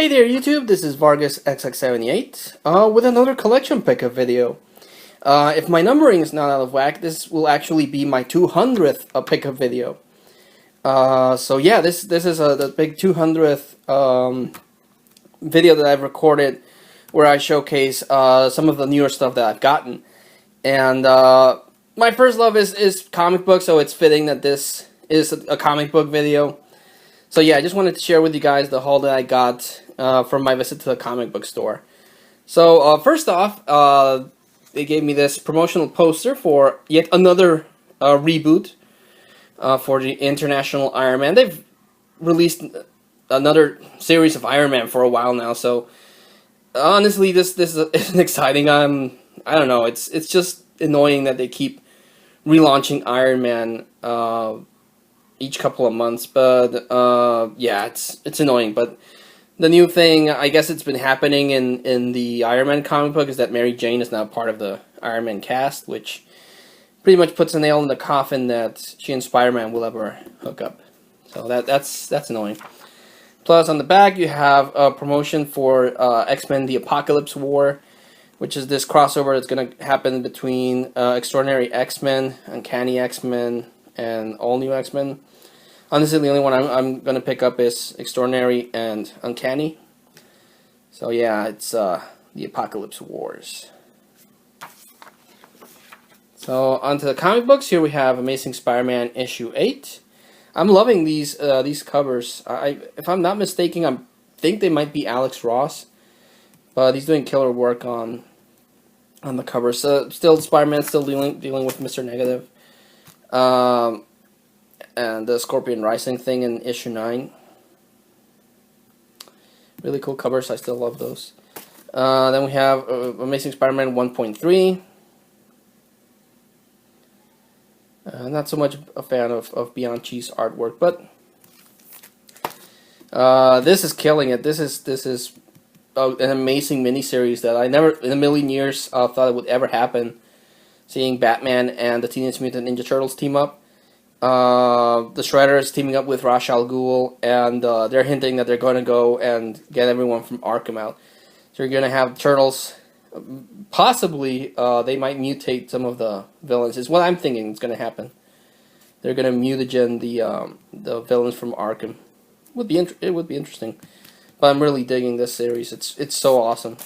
Hey there YouTube, this is Vargas XX78 with another collection pickup video. If my numbering is not out of whack, this will actually be my 200th pickup video. So yeah, this is the big 200th video that I've recorded where I showcase some of the newer stuff that I've gotten. And my first love is comic books, so it's fitting that this is a comic book video. So yeah, I just wanted to share with you guys the haul that I got from my visit to the comic book store. So first off, they gave me this promotional poster for yet another reboot for the International Iron Man. They've released another series of Iron Man for a while now, so honestly, this is exciting. I don't know. It's just annoying that they keep relaunching Iron Man each couple of months, but yeah, it's annoying. But the new thing, I guess it's been happening in the Iron Man comic book, is that Mary Jane is now part of the Iron Man cast, which pretty much puts a nail in the coffin that she and Spider-Man will ever hook up. So that's annoying. Plus, on the back, you have a promotion for X-Men: The Apocalypse War, which is this crossover that's going to happen between Extraordinary X-Men, Uncanny X-Men, and All New X-Men. Honestly, the only one I'm going to pick up is Extraordinary and Uncanny. So yeah, it's the Apocalypse Wars. So onto the comic books. Here we have Amazing Spider-Man issue 8. I'm loving these covers. If I'm not mistaken, I think they might be Alex Ross, but he's doing killer work on the cover. So still, Spider-Man still dealing with Mr. Negative. And the Scorpion Rising thing in issue 9. Really cool covers. I still love those. Then we have Amazing Spider-Man 1.3. Not so much a fan of Beyond Cheese artwork, but this is killing it. This is an amazing miniseries that I never in a million years thought it would ever happen. Seeing Batman and the Teenage Mutant Ninja Turtles team up. The Shredder is teaming up with Ra's al Ghul, and they're hinting that they're going to go and get everyone from Arkham out. So you're going to have Turtles, possibly they might mutate some of the villains, is what I'm thinking is going to happen. They're going to mutagen the villains from Arkham. It would be interesting, but I'm really digging this series. It's so awesome.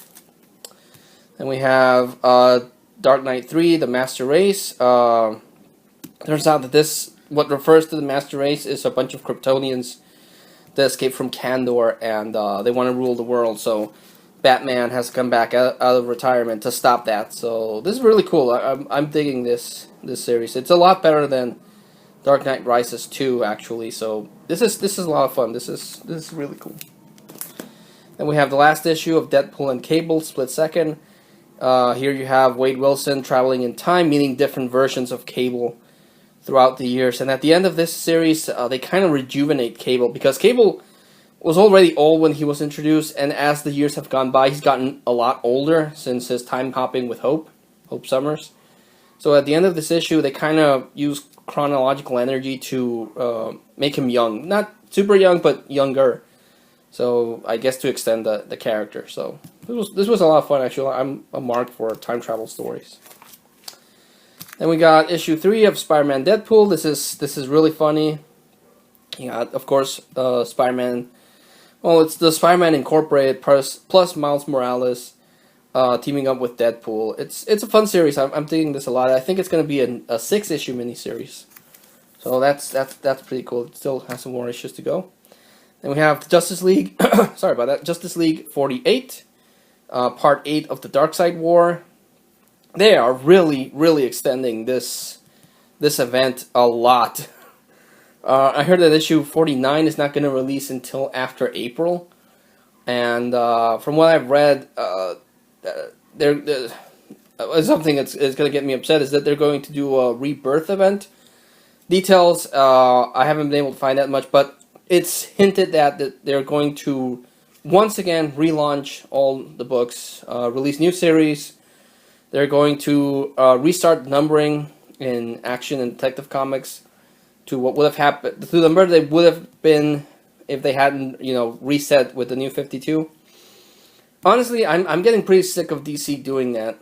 Then we have Dark Knight 3, The Master Race. Turns out that what refers to the Master Race is a bunch of Kryptonians that escaped from Kandor, and they want to rule the world, so Batman has come back out of retirement to stop that. So this is really cool. I'm digging this series. It's a lot better than Dark Knight Rises 2, actually, so this is a lot of fun. This is really cool. Then we have the last issue of Deadpool and Cable, Split Second. Here you have Wade Wilson traveling in time, meeting different versions of Cable throughout the years, and at the end of this series, they kind of rejuvenate Cable, because Cable was already old when he was introduced, and as the years have gone by, he's gotten a lot older since his time hopping with Hope Summers. So at the end of this issue, they kind of use chronological energy to make him young. Not super young, but younger. So I guess to extend the character. So this was a lot of fun, actually. I'm a mark for time travel stories. Then we got issue 3 of Spider-Man Deadpool. This is really funny. You got, of course, Spider-Man. Well, it's the Spider-Man Incorporated plus Miles Morales teaming up with Deadpool. It's a fun series. I'm digging this a lot. I think it's going to be a 6-issue miniseries. So that's pretty cool. It still has some more issues to go. Then we have Justice League. Sorry about that. Justice League 48, Part 8 of the Darkseid War. They are really extending this event a lot. I heard that issue 49 is not going to release until after April, and from what I've read, something that's going to get me upset is that they're going to do a rebirth event. Details I haven't been able to find that much, but it's hinted that they're going to once again relaunch all the books, release new series. They're going to restart numbering in Action and Detective Comics to what would have happened, to the number they would have been if they hadn't, reset with the New 52. Honestly, I'm getting pretty sick of DC doing that.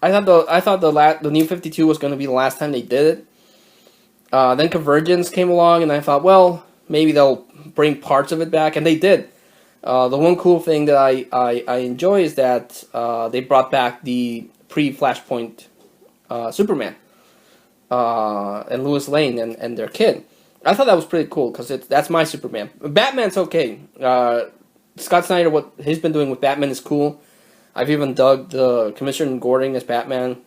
I thought the New 52 was going to be the last time they did it. Then Convergence came along, and I thought, well, maybe they'll bring parts of it back, and they did. The one cool thing that I enjoy is that they brought back the pre-Flashpoint Superman and Lois Lane and their kid. I thought that was pretty cool because that's my Superman. Batman's okay. Scott Snyder, what he's been doing with Batman is cool. I've even dug the Commissioner Gordon as Batman.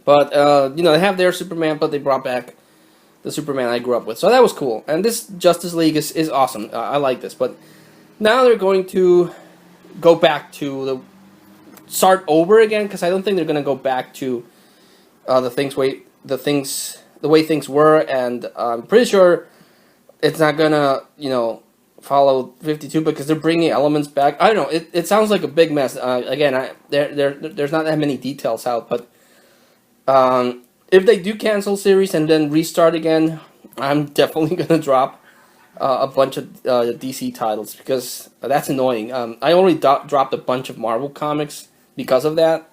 But, they have their Superman, but they brought back the Superman I grew up with. So that was cool. And this Justice League is awesome. I like this. But now they're going to go back to start over again, because I don't think they're going to go back to the way things were. And I'm pretty sure it's not going to, follow 52 because they're bringing elements back. I don't know. It sounds like a big mess. Again, there's not that many details out, but if they do cancel series and then restart again, I'm definitely gonna drop a bunch of DC titles because that's annoying. I already dropped a bunch of Marvel comics because of that,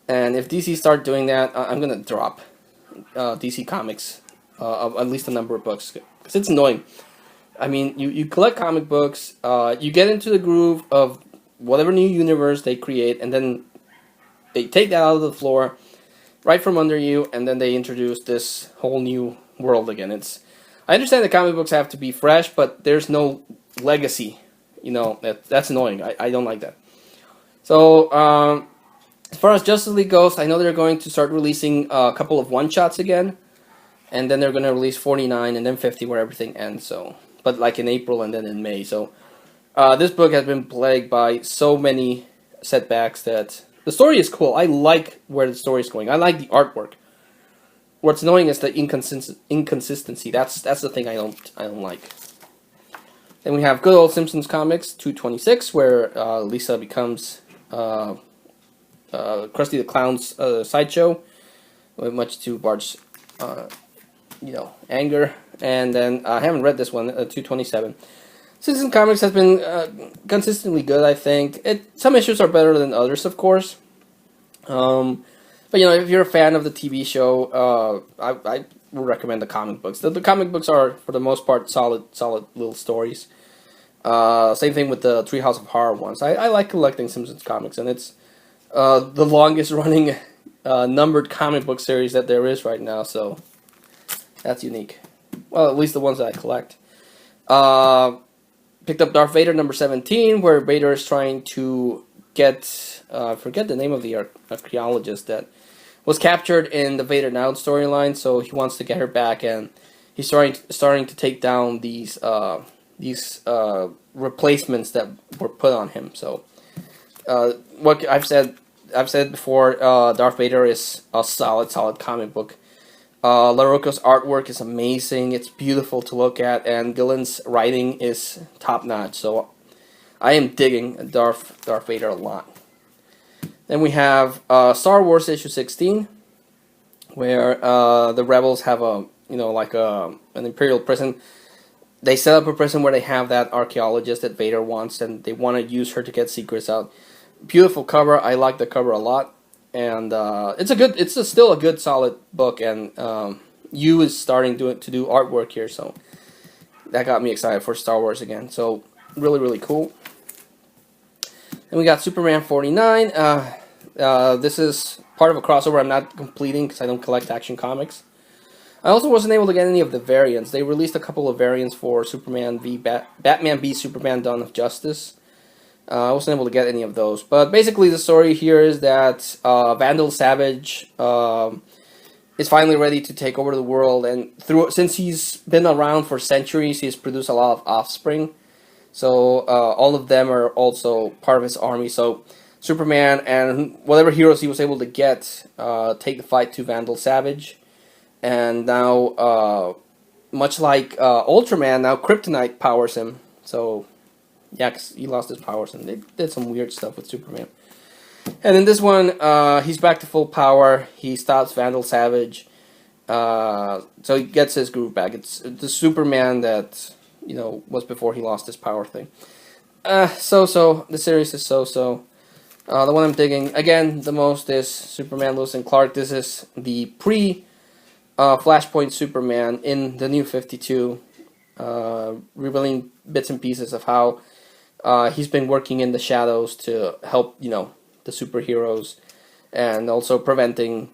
and if DC start doing that, I'm gonna drop DC comics, at least a number of books, because it's annoying. I mean, you collect comic books, you get into the groove of whatever new universe they create, and then they take that out of the floor, right from under you, and then they introduce this whole new world again. I understand the comic books have to be fresh, but there's no legacy. That's annoying. I don't like that. So, as far as Justice League goes, I know they're going to start releasing a couple of one-shots again, and then they're going to release 49 and then 50 where everything ends, so... But like in April and then in May. So this book has been plagued by so many setbacks that the story is cool. I like where the story is going. I like the artwork. What's annoying is the inconsistency. That's the thing I don't like. Then we have good old Simpsons comics 226, where Lisa becomes Krusty the Clown's sideshow, much to Bart's anger. And then I haven't read this one, 227. Simpsons Comics has been consistently good, I think. Some issues are better than others, of course. But if you're a fan of the TV show, I would recommend the comic books. The comic books are, for the most part, solid little stories. Same thing with the Treehouse of Horror ones. I like collecting Simpsons comics, and it's the longest running numbered comic book series that there is right now, so that's unique. Well, at least the ones that I collect. Picked up Darth Vader number 17, where Vader is trying to get, I forget the name of the archaeologist that was captured in the Vader Now storyline, so he wants to get her back, and he's starting to take down these replacements that were put on him. So, what I've said before, Darth Vader is a solid comic book. LaRocco's artwork is amazing. It's beautiful to look at, and Gillen's writing is top-notch. So I am digging Darth Vader a lot. Then we have Star Wars issue 16, where the rebels have an Imperial prison. They set up a prison where they have that archaeologist that Vader wants, and they want to use her to get secrets out. Beautiful cover. I like the cover a lot. And it's still a good, solid book, and Yu is starting to do artwork here, so that got me excited for Star Wars again. So really, really cool. And we got Superman 49. This is part of a crossover I'm not completing because I don't collect Action Comics. I also wasn't able to get any of the variants. They released a couple of variants for Superman v Batman v Superman Dawn of Justice. I wasn't able to get any of those. But basically the story here is that Vandal Savage is finally ready to take over the world. And since he's been around for centuries, he's produced a lot of offspring. So all of them are also part of his army. So Superman and whatever heroes he was able to get take the fight to Vandal Savage. And now, much like Ultraman, now Kryptonite powers him. So... yeah, because he lost his powers, and they did some weird stuff with Superman. And in this one, he's back to full power. He stops Vandal Savage, So he gets his groove back. It's the Superman that was before he lost his power thing. So the series is so. The one I'm digging again the most is Superman Lewis and Clark. This is the pre Flashpoint Superman in the New 52, revealing bits and pieces of how he's been working in the shadows to help the superheroes, and also preventing.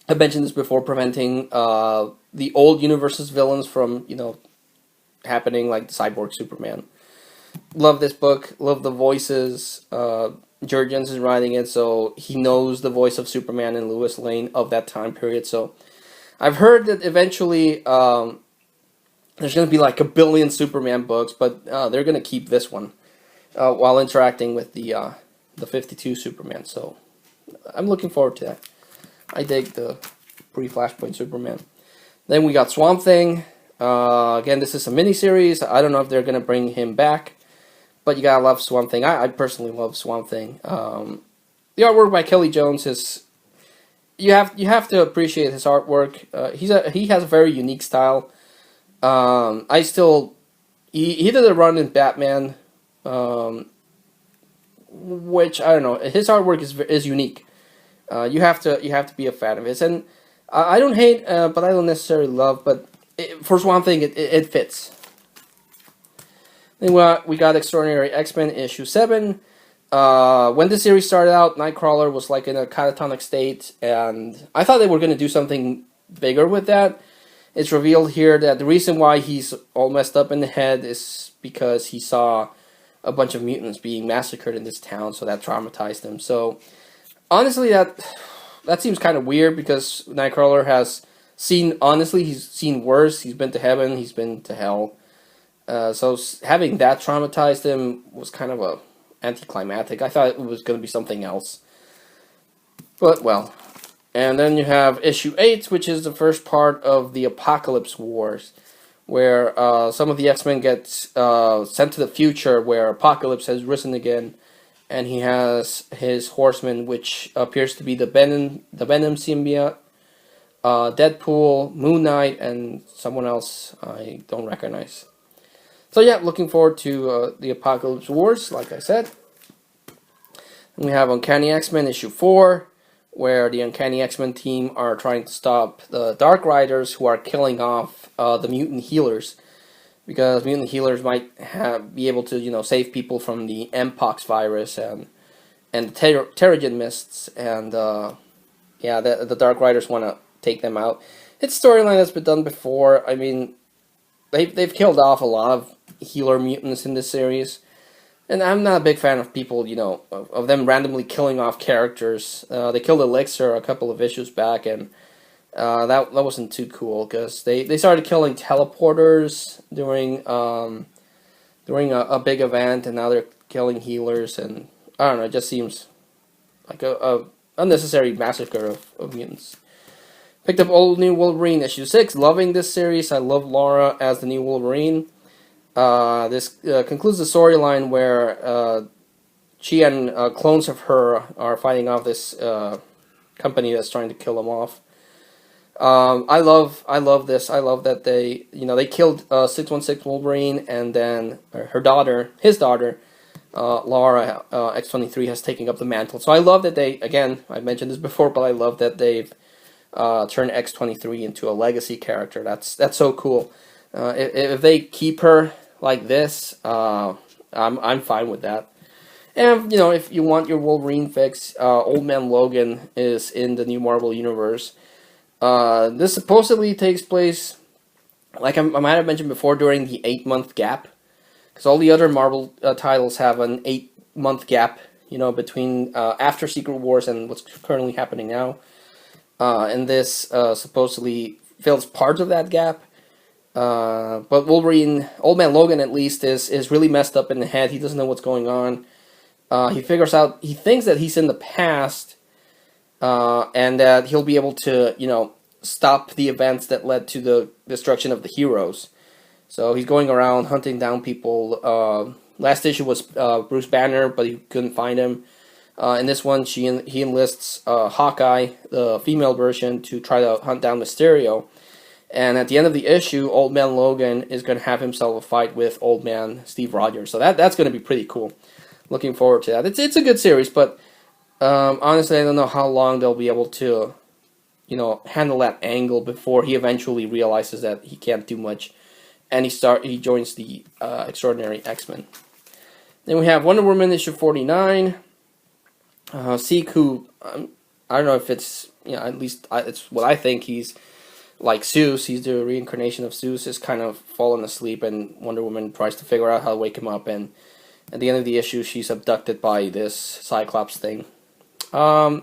I mentioned this before, preventing the old universe's villains from happening, like the Cyborg Superman. Love this book. Love the voices. Jurgens is writing it, so he knows the voice of Superman and Lois Lane of that time period. So I've heard that eventually there's going to be like a billion Superman books, but they're going to keep this one while interacting with the 52 Superman. So I'm looking forward to that. I dig the pre-Flashpoint Superman. Then we got Swamp Thing. Again, this is a miniseries. I don't know if they're going to bring him back, but you gotta love Swamp Thing. I personally love Swamp Thing. The artwork by Kelly Jones is you have to appreciate his artwork. He has a very unique style. He did a run in Batman, which I don't know. His artwork is unique. You have to be a fan of his, and I don't hate, but I don't necessarily love. But for Swamp Thing, it fits. Then we got Extraordinary X-Men issue 7. When the series started out, Nightcrawler was like in a catatonic state, and I thought they were going to do something bigger with that. It's revealed here that the reason why he's all messed up in the head is because he saw a bunch of mutants being massacred in this town, so that traumatized him. So honestly, that seems kind of weird, because Nightcrawler has seen, honestly, he's seen worse. He's been to heaven, he's been to hell. So having that traumatized him was kind of a anticlimactic. I thought it was going to be something else. But, well. And then you have issue 8, which is the first part of the Apocalypse Wars, where some of the X-Men get sent to the future, where Apocalypse has risen again, and he has his Horsemen, which appears to be the Venom symbiote, Deadpool, Moon Knight, and someone else I don't recognize. So yeah, looking forward to the Apocalypse Wars, like I said. And we have Uncanny X-Men issue 4, where the Uncanny X-Men team are trying to stop the Dark Riders, who are killing off the mutant healers, because mutant healers might be able to save people from the Mpox virus and the Terrigen mists, and yeah, the Dark Riders want to take them out. It's a storyline that's been done before. I mean, they've killed off a lot of healer mutants in this series, and I'm not a big fan of people, of them randomly killing off characters. They killed Elixir a couple of issues back, and that wasn't too cool, because they started killing teleporters during a big event, and now they're killing healers, and I don't know, it just seems like a unnecessary massacre of mutants. Picked up Old New Wolverine issue 6, loving this series. I love Laura as the new Wolverine. This concludes the storyline where she and clones of her are fighting off this company that's trying to kill them off. I love this. I love that they killed 616 Wolverine, and then his daughter, Laura X-23 has taken up the mantle. So I love that I mentioned this before, but I love that they've turned X-23 into a legacy character. That's so cool. If they keep her like this, I'm fine with that. And if you want your Wolverine fix, Old Man Logan is in the new Marvel Universe. This supposedly takes place, like I might have mentioned before, during the 8-month gap, because all the other Marvel titles have an 8-month gap, between after Secret Wars and what's currently happening now. And this supposedly fills part of that gap. But Wolverine, Old Man Logan at least, is really messed up in the head. He doesn't know what's going on. He thinks that he's in the past, and that he'll be able to, stop the events that led to the destruction of the heroes. So he's going around hunting down people. Last issue was Bruce Banner, but he couldn't find him. In this one, he enlists Hawkeye, the female version, to try to hunt down Mysterio. And at the end of the issue, Old Man Logan is going to have himself a fight with Old Man Steve Rogers. So that's going to be pretty cool. Looking forward to that. It's a good series, but honestly, I don't know how long they'll be able to, handle that angle before he eventually realizes that he can't do much, and he joins the Extraordinary X-Men. Then we have Wonder Woman issue 49. Seek, who I don't know if it's at least it's what I think, he's like Zeus. He's the reincarnation of Zeus. Is kind of fallen asleep, and Wonder Woman tries to figure out how to wake him up. And at the end of the issue, she's abducted by this Cyclops thing. I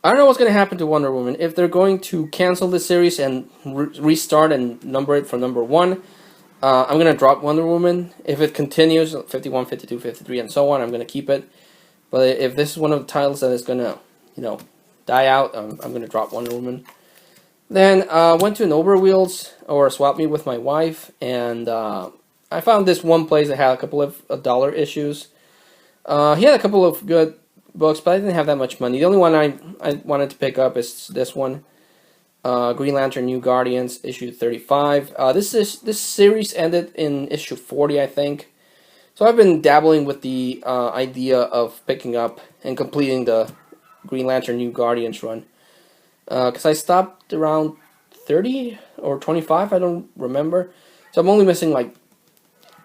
don't know what's going to happen to Wonder Woman. If they're going to cancel this series and restart and number it from number 1, I'm going to drop Wonder Woman. If it continues, 51, 52, 53, and so on, I'm going to keep it. But if this is one of the titles that is going to, die out, I'm going to drop Wonder Woman. Then went to an Overwheels, or Swap Me with my wife, and I found this one place that had a couple of dollar issues. He had a couple of good books, but I didn't have that much money. The only one I wanted to pick up is this one, Green Lantern New Guardians, issue 35. This series ended in issue 40, I think. So I've been dabbling with the idea of picking up and completing the Green Lantern New Guardians run. Because I stopped around 30 or 25, I don't remember. So I'm only missing like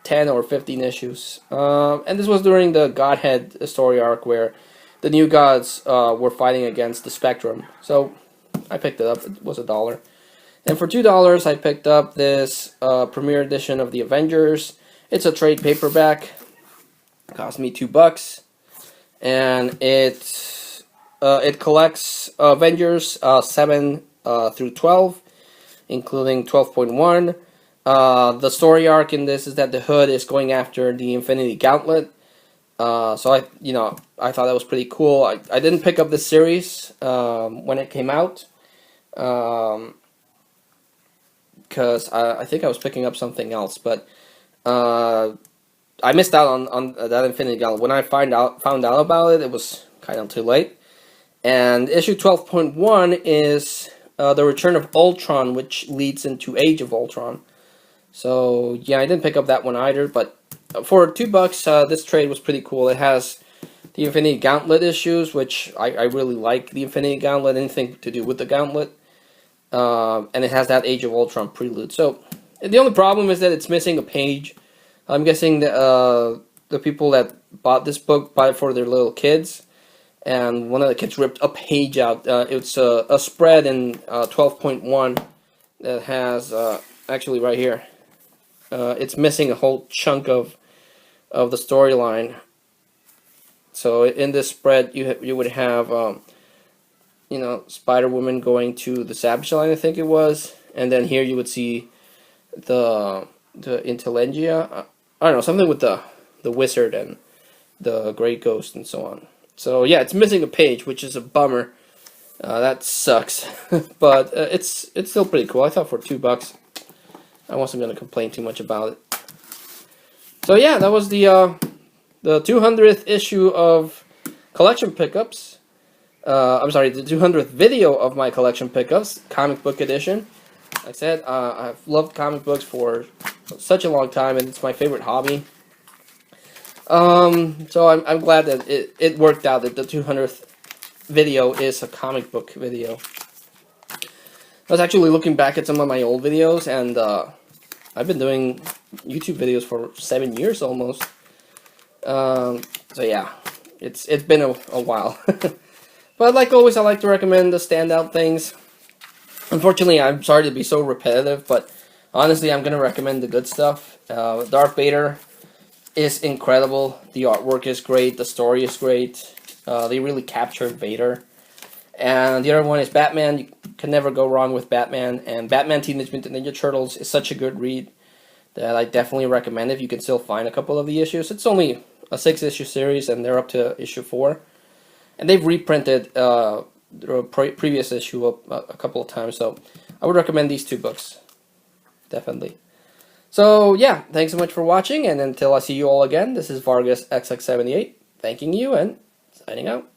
10 or 15 issues. And this was during the Godhead story arc where the New Gods were fighting against the Spectrum. So I picked it up. It was $1. And for $2, I picked up this premiere edition of the Avengers. It's a trade paperback. It cost me $2. And it collects Avengers 7 through 12, including 12.1. The story arc in this is that the Hood is going after the Infinity Gauntlet. So I thought that was pretty cool. I didn't pick up this series when it came out, because I think I was picking up something else, but I missed out on that Infinity Gauntlet. When I found out about it, it was kind of too late. And issue 12.1 is the Return of Ultron, which leads into Age of Ultron. So yeah, I didn't pick up that one either, but for $2, this trade was pretty cool. It has the Infinity Gauntlet issues, which I really like the Infinity Gauntlet, anything to do with the Gauntlet. And it has that Age of Ultron prelude. So the only problem is that it's missing a page. I'm guessing that the people that bought this book bought it for their little kids, and one of the kids ripped a page out. It's a spread in 12.1 that has, actually right here, it's missing a whole chunk of the storyline. So in this spread, you would have, Spider-Woman going to the Savage Line, I think it was, and then here you would see the Intelligia. I don't know, something with the Wizard and the Great Ghost and so on. So yeah, it's missing a page, which is a bummer. That sucks, but it's still pretty cool. I thought for $2, I wasn't going to complain too much about it. So yeah, that was the 200th issue of collection pickups. I'm sorry, the 200th video of my collection pickups, comic book edition. Like I said, I've loved comic books for such a long time, and it's my favorite hobby. So I'm glad that it worked out that the 200th video is a comic book video. I was actually looking back at some of my old videos, and I've been doing YouTube videos for 7 years almost. So yeah, it's been a while. But like always, I like to recommend the standout things. Unfortunately, I'm sorry to be so repetitive, but honestly, I'm going to recommend the good stuff. Darth Vader is incredible. The artwork is great. The story is great. They really captured Vader. And the other one is Batman. You can never go wrong with Batman. And Batman Teenage Mutant Ninja Turtles is such a good read that I definitely recommend if you can still find a couple of the issues. It's only a 6-issue series, and they're up to issue 4. And they've reprinted the previous issue a couple of times, so I would recommend these 2 books. Definitely. So, yeah, thanks so much for watching, and until I see you all again, this is Vargas XX78, thanking you, and Signing out.